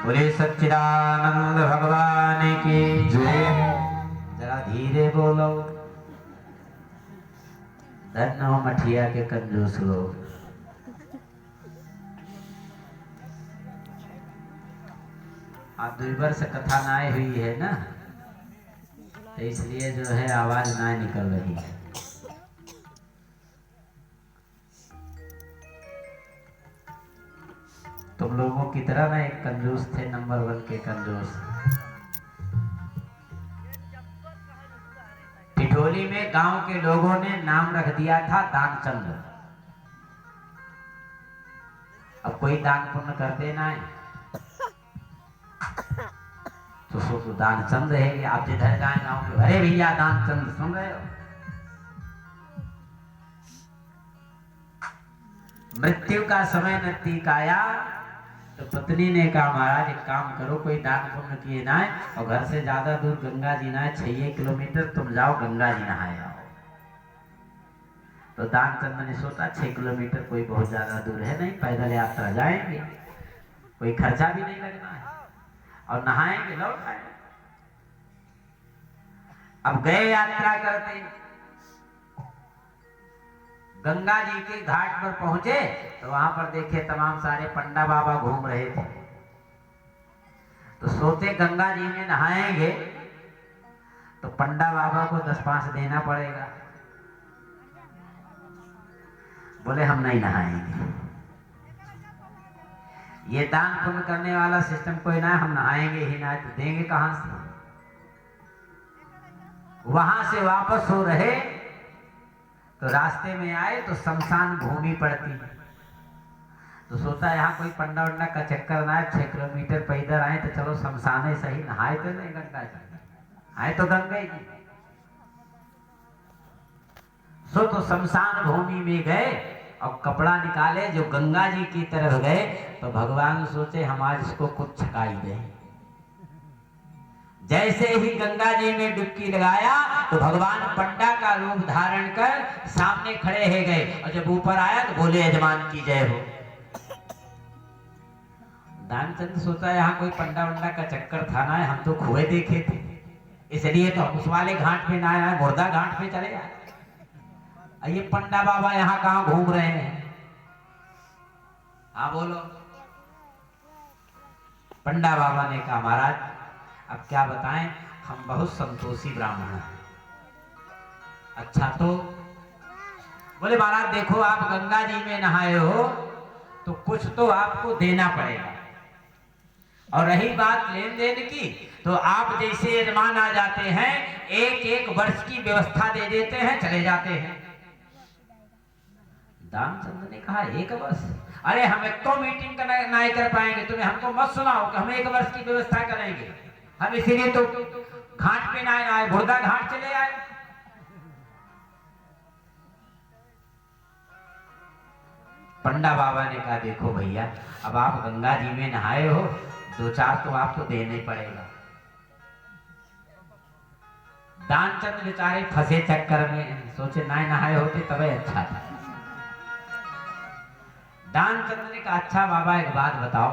बोले सच्चिदानंद भगवान की जय। जरा धीरे बोलो। धन्य हो मठिया के कंजूस लोग। आप 2 वर्ष कथा ना हुई है ना, तो इसलिए जो है आवाज ना निकल रही है। तुम लोगों की तरह ना एक कंजूस थे, नंबर 1 के कंजूस। टिटोली में गांव के लोगों ने नाम रख दिया था दानचंद। अब कोई दान पुण्य करते ना है तो सो तो दानचंद है कि आप जिधर जाए गांव के, अरे भैया दानचंद सुन रहे हो। मृत्यु का समय नजदीक आया तो पत्नी ने कहा महाराज एक काम करो, कोई दान पुण्य किए ना है और घर से ज्यादा दूर गंगा जी ना है, 6 किलोमीटर तुम जाओ गंगा जी नहाए आओ। तो दानचंद ने सोचा 6 किलोमीटर कोई बहुत ज्यादा दूर है नहीं, पैदल यात्रा जाएंगे, कोई खर्चा भी नहीं लगना है और नहाएंगे लौट आएंगे। अब गए यात्रा करते, गंगा जी के घाट पर पहुंचे तो वहां पर देखे तमाम सारे पंडा बाबा घूम रहे थे। तो सोचे गंगा जी में नहाएंगे तो पंडा बाबा को 10-5 देना पड़ेगा। बोले हम नहीं नहाएंगे, ये दान पुण्य करने वाला सिस्टम कोई ना, हम नहाएंगे ही ना, तो देंगे कहां से। वहां से वापस हो रहे तो रास्ते में आए तो शमशान भूमि पड़ती। तो सोचा यहाँ कोई पंडा वंडा का चक्कर ना है, 6 किलोमीटर पैदल आए तो चलो शमशान सही, नहाए तो नहीं गंगा जी, आए तो गंगा जी। सो तो शमशान भूमि में गए और कपड़ा निकाले, जो गंगा जी की तरफ गए तो भगवान सोचे हम आज इसको कुछ छकाई दें। जैसे ही गंगा जी में डुबकी लगाया तो भगवान पंडा का रूप धारण कर सामने खड़े हो गए और जब ऊपर आया तो बोले यजमान की जय हो। दानचंद सोचा यहाँ कोई पंडा वंडा का चक्कर था ना, हम तो खुए देखे थे, इसलिए तो हम उस वाले घाट पे ना आए, मुर्दा घाट पे चले आए। ये पंडा बाबा यहाँ कहाँ घूम रहे हैं? हाँ बोलो। पंडा बाबा ने कहा महाराज अब क्या बताएं, हम बहुत संतोषी ब्राह्मण हैं। अच्छा तो बोले महाराज देखो आप गंगा जी में नहाए हो तो कुछ तो आपको देना पड़ेगा, और रही बात लेन देन की तो आप जैसे यजमान आ जाते हैं एक एक वर्ष की व्यवस्था दे देते हैं, चले जाते हैं। दानचंद ने कहा 1 वर्ष? अरे हम एक तो मीटिंग का नहीं कर पाएंगे, तुम्हें हमको मत सुनाओ कि हम 1 वर्ष की व्यवस्था करेंगे। हम इसीलिए तो घाट पे ना आए, मुर्दा घाट चले आए। पंडा बाबा ने कहा देखो भैया अब आप गंगा जी में नहाए हो, 2-4 तो आपको देना ही पड़ेगा। दानचंद बेचारे फंसे चक्कर में, सोचे ना नहाए होते तबे अच्छा था। दानचंद ने कहा अच्छा बाबा एक बात बताओ,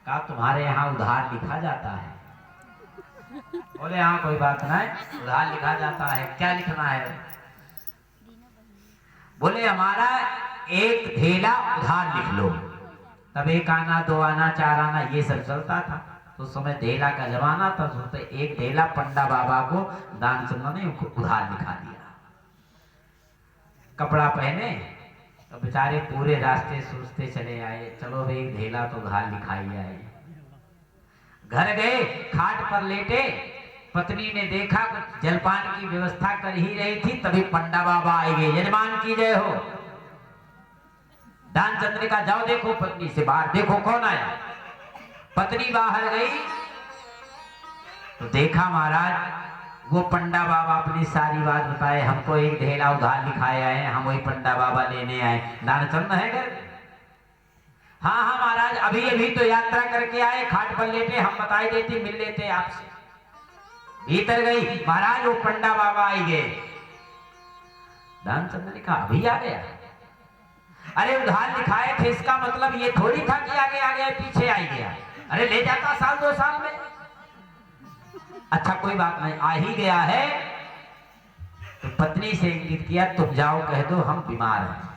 कहा तुम्हारे यहाँ उधार लिखा जाता है? बोले हाँ कोई बात नहीं, उधार लिखा जाता है, क्या लिखना है? बोले हमारा 1 धेला उधार लिख लो। तब 1 आना 2 आना 4 आना ये सब चलता था, तो उस समय धेला का जमाना था, तो 1 धेला पंडा बाबा को दानचंद ने उधार लिखा दिया। कपड़ा पहने तो बेचारे पूरे रास्ते सोचते चले आए, चलो भाई 1 धेला तो उधार लिखाई आए। घर गए, खाट पर लेटे, पत्नी ने देखा कुछ जलपान की व्यवस्था कर ही रही थी, तभी पंडा बाबा आए गए, यजमान की जय हो। दानचंद ने कहा जाओ देखो पत्नी से बाहर, देखो कौन आया। पत्नी बाहर गई तो देखा महाराज वो पंडा बाबा अपनी सारी बात बताए, हमको 1 धेला उधार लिखाए आए, हम वही पंडा बाबा लेने आए। दानचंद है घर? हाँ हाँ महाराज अभी अभी तो यात्रा करके आए, खाट पर लेटे, हम बताई देते मिल लेते आपसे। भीतर गई, महाराज वो पंडा बाबा आई गए। दानचंद ने कहा अभी आ गया? अरे उधार लिखाए थे, इसका मतलब ये थोड़ी था कि आगे आ गया पीछे आ गया। अरे ले जाता 1-2 साल में। अच्छा कोई बात नहीं, आ ही गया है। तो पत्नी से इंगित किया तुम जाओ कह दो हम बीमार हैं।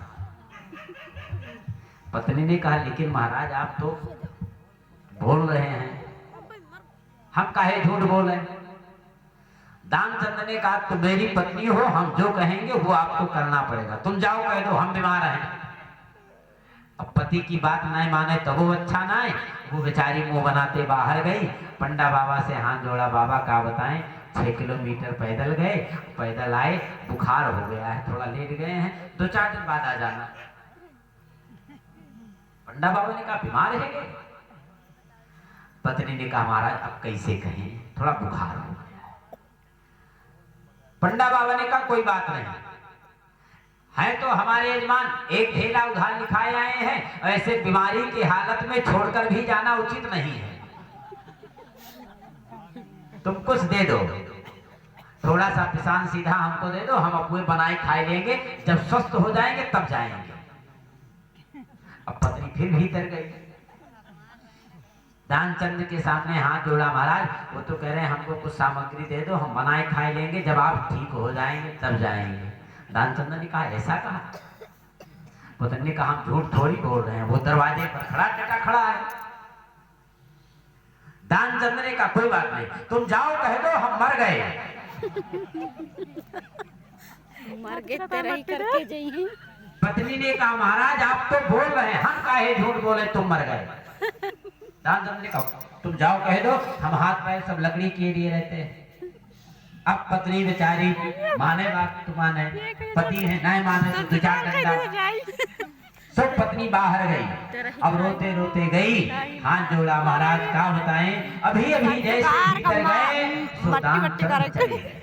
पत्नी ने कहा लेकिन महाराज आप तो बोल रहे हैं, हम काहे झूठ बोले? दानचंद ने कहा तुम मेरी पत्नी हो, हम जो कहेंगे वो आपको करना पड़ेगा, तुम जाओ कह दो हम बीमार हैं। अब पति की बात नहीं माने तो वो अच्छा नहीं, वो बेचारी मुंह बनाते बाहर गई। पंडा बाबा से हाथ जोड़ा, बाबा क्या बताएं 6 किलोमीटर पैदल गए, पैदल आए, बुखार हो गया है, थोड़ा लेट गए हैं, 2-4 दिन बाद आ जाना। पंडा बाबा ने कहा बीमार है गए? पत्नी ने कहा महाराज अब कैसे कहें, थोड़ा बुखार हो गया है। पंडा बाबा ने कहा कोई बात नहीं है, तो हमारे यजमान 1 धेला उधार लिखाए आए हैं, ऐसे बीमारी की हालत में छोड़कर भी जाना उचित नहीं है, तुम कुछ दे दो, थोड़ा सा पिसान सीधा हमको दे दो, हम अपने बनाए खाए लेंगे, जब स्वस्थ हो जाएंगे तब जाएंगे। अब पत्नी फिर भीतर गई, दानचंद के सामने हाथ जोड़ा, महाराज वो तो कह रहे हैं हमको कुछ सामग्री दे दो, हम बनाए खाए लेंगे, जब आप ठीक हो जाएंगे तब जाएंगे। दानचंद ने कहा ऐसा कहा? पत्नी ने कहा हम झूठ थोड़ी बोल रहे हैं, वो दरवाजे पर खड़ा डटा खड़ा है। दानचंद ने कहा कोई बात नहीं, तुम जाओ कह दो हम मर गए। मर गए तेरा ही करके जाइए। पत्नी ने कहा महाराज आप तो बोल रहे हैं, हम काहे झूठ बोले तुम मर गए। दानचंद ने कहा तुम जाओ कह दो हम हाथ पैर सब लकड़ी के लिए रहते हैं। अब पत्नी बेचारी माने बात तो माने, पति है नहीं माने तो 2-4 घंटा। सब पत्नी बाहर गई, अब रोते रोते गई, हाथ जोड़ा, महाराज क्या बताएं, अभी अभी जैसे भीतर गए सो दानचंद चले गए।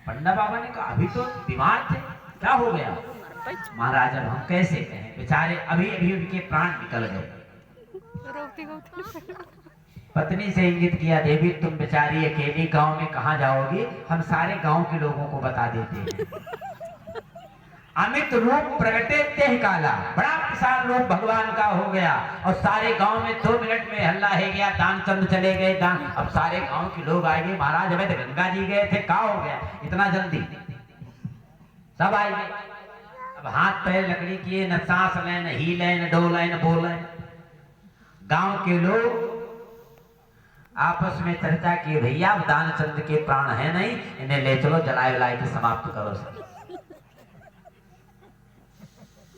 पंडा बाबा ने कहा अभी तो बीमार थे, क्या हो गया? महाराज अब हम कैसे कहें, बेचारे अभी अभी उनके प्राण निकल गए। पत्नी से इंगित किया देवी तुम बेचारी अकेली गांव में कहाँ जाओगी, हम सारे गांव के लोगों को बता देते हैं। अमित रूप प्रगटे तेह काला, बड़ा विशाल रूप भगवान का हो गया। और सारे गांव में 2 मिनट में हल्ला है गया, दानचंद चले गए दान। अब सारे गांव के लोग आएंगे, महाराज हमें तो गंगा जी गए थे, क्या हो गया इतना जल्दी? सब आएंगे। अब हाथ पैर लकड़ी किए, न सांस लें, न हिले, न डोले, न बोले। गांव के लोग आपस में चर्चा की, भैया अब दानचंद के प्राण है नहीं, इन्हें ले चलो, जलाए वलाए के समाप्त करो सब।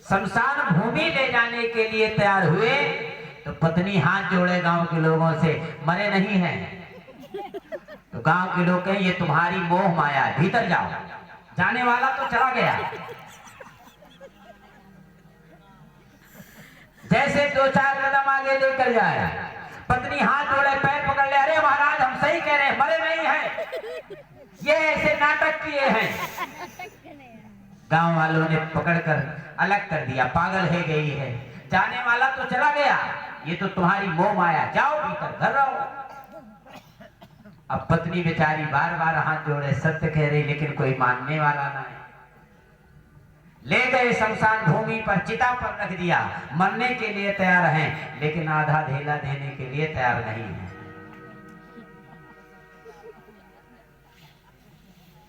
शमशान भूमि ले जाने के लिए तैयार हुए तो पत्नी हाथ जोड़े गांव के लोगों से, मरे नहीं हैं। तो गांव के लोग कहें ये तुम्हारी मोह माया है, भीतर जाओ। जाने वाला तो चला गया। जैसे 2-4 कदम आगे लेकर जाए, पत्नी हाथ जोड़े, पैर पकड़ ले, अरे महाराज हम सही कह रहे हैं, मरे नहीं हैं, ये ऐसे नाटक किए हैं। गांव वालों ने पकड़कर अलग कर दिया, पागल है गई है, जाने वाला तो चला गया, ये तो तुम्हारी मोह माया, जाओ भीतर घर रहो। अब पत्नी बेचारी बार बार हाथ जोड़े, सत्य कह रही, लेकिन कोई मानने वाला ना है। ले गए शमशान भूमि पर, चिता पर रख दिया। मरने के लिए तैयार हैं, लेकिन आधा धेला देने के लिए तैयार नहीं है।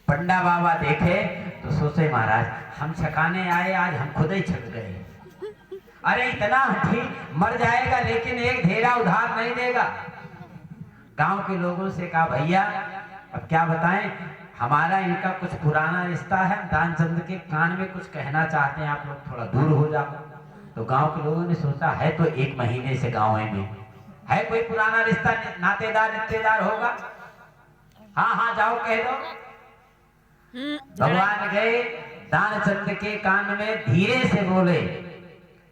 पंडा बाबा देखे तो सोचे महाराज हम छकाने आए, आज हम खुद ही छक गए। अरे इतना हठी, मर जाएगा लेकिन एक धेरा उधार नहीं देगा। गांव के लोगों से कहा भैया अब क्या बताएं, हमारा इनका कुछ पुराना रिश्ता है, दानचंद के कान में कुछ कहना चाहते हैं, आप लोग थोड़ा दूर हो जाओ। तो गांव के लोगों ने सोचा है तो 1 महीने से गांव में है, कोई पुराना रिश्ता, नातेदार रिश्तेदार होगा। हाँ हाँ जाओ कह दो। भगवान गए, दानचंद के कान में धीरे से बोले,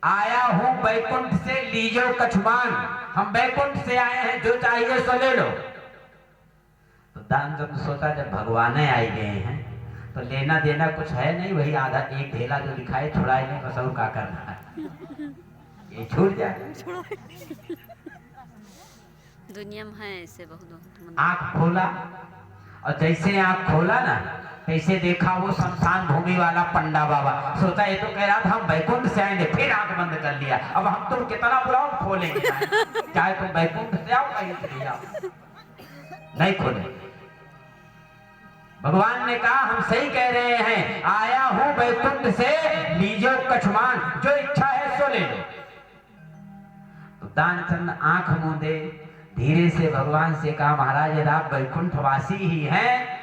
आया हूं बैकुंठ से, लीजो कछमान, हम बैकुंठ से आए हैं, जो चाहिए सो ले लो। तो दानचंद सोचा जब भगवान आई गए हैं तो लेना देना कुछ है नहीं, वही आधा एक धेला जो लिखा है छुड़ाए नहीं, बस और क्या करना है, ये छूट जाए। दुनिया में है ऐसे बहुत। आंख खोला, और जैसे आंख खोला ना, कैसे देखा वो शमशान भूमि वाला पंडा बाबा। सोचा ये तो कह रहा था हम बैकुंठ से आएंगे, फिर आंख बंद कर लिया। अब हम तुम कितना बुलाओ खोलेंगे, चाहे तुम बैकुंठ से आओ कहीं से जाओ, नहीं खोले। भगवान ने कहा हम सही कह रहे हैं, आया हूं बैकुंठ से, लीजो कछमान, जो इच्छा है सो ले लो। तो दानचंद आंख मूंदे, धीरे से भगवान से कहा महाराज यदि आप बैकुंठवासी ही हैं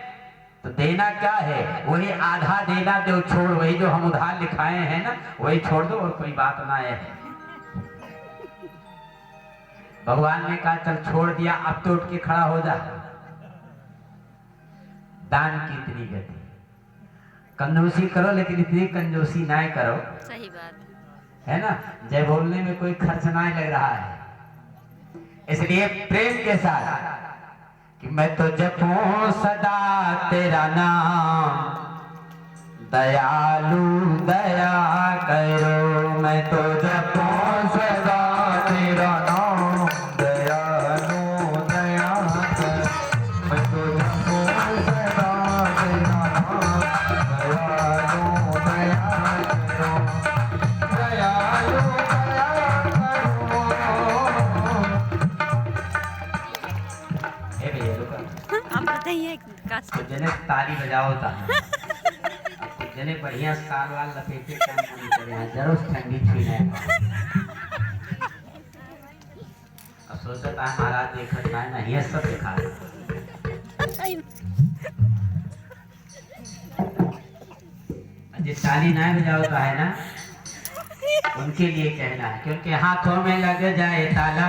तो देना क्या है, वही आधा देना जो छोड़, वही जो हम उधार लिखाए हैं ना वही छोड़ दो, और कोई बात ना है। भगवान ने कहा चल छोड़ दिया, अब तो उठ के खड़ा हो जा। दान की इतनी गति, कंजूसी करो लेकिन इतनी कंजूसी ना करो, सही बात है ना। जय बोलने में कोई खर्च ना लग रहा है, इसलिए प्रेम के साथ कि मैं तो जपूं सदा तेरा नाम, दयालु दया करो। मैं तो जपूं सदा तेरा नाम, दयालु दया करो। मैं तो जपूं सदा तेरा नाम, दयालु दया करो, दयालु दया करो। आप बताइए कुछ जने ताली बजाओ था, कुछ जने बढ़िया साल वाल लपेटे काम करे हैं, जरूर ठंडी छुई है। अब सोचता है महाराज देखा है ना, ये सब दिखा जिस ताली ना बजाओता है ना उनके लिए कहना है, क्योंकि हाथों में लग जाए ताला।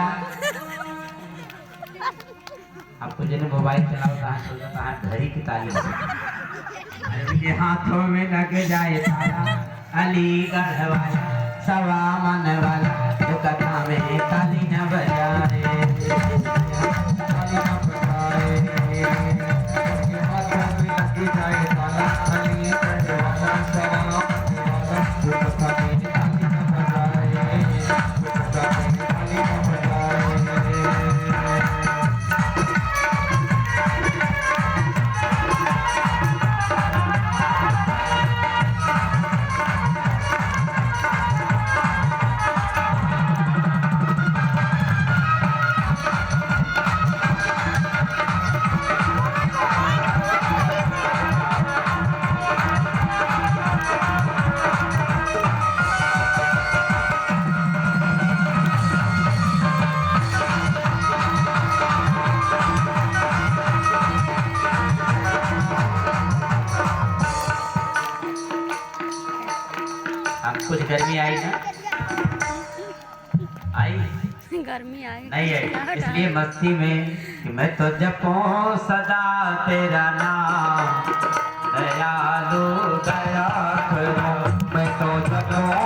आपको जिन्हें मोबाइल चलाता है सोचता है घड़ी की ताली, अरे हाथों में लग जाए ताला, अलीगढ़ वाला सवा मन वाला जो कथा में ताली न बजाए, ताली न बजाए, हाथों में लग जाए ताला, अलीगढ़ वाला सवा मन वाला जो कथा में ताली न बजाए, जो कथा में ताली न बजाए। कुछ गर्मी आई ना? आई गर्मी आई नहीं आई, चिल्लाहट इसलिए आई। मस्ती में कि मैं तो जपूं सदा तेरा नाम, दयालु दया करो। मैं तो जपूं